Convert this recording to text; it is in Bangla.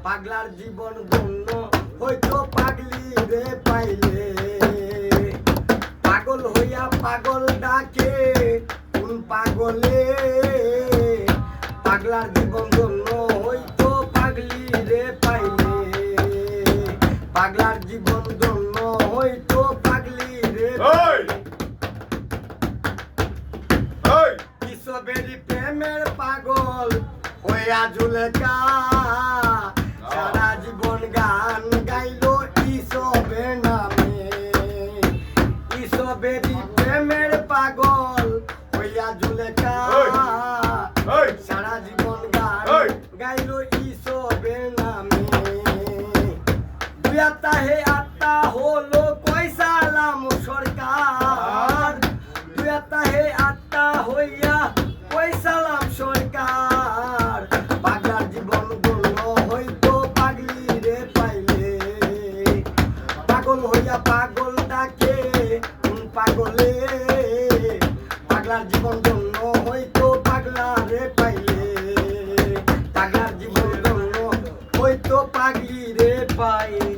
পাগলার জীবন ধন্য হয়তো পাগলি রে পাইলে পাগল হইয়া পাগল ডাকে কোন পাগলে পাগলার জীবন ধন্য হয়তো পাগলি রে পাইলে পাগলার জীবন ধন্য হয়তো পাগলি রে কিশোরের প্রেমের পাগল হইয়া জুলেকা সারা জীবন গান গাইলো ইসবের নামে ইসবের প্রেমের পাগল হইয়া জুলেকা সারা জীবন গান গাইলো ইসবের নামে দুই আত্মা হে আত্মা হলো কয়সালাম সরকার দুই আত্মা হে আত্মা হইয়া কয়সালাম সরকার পাগলার জীবন ধন্য হইতো পাগলি রে পাইলে পাগল হইয়া পাগল ডাকে কোন পাগলে পাগলার জীবন ধন্য হইতো পাগলা রে পাইলে পাগলার জীবন ধন্য হইতো পাগলি রে পাইলে।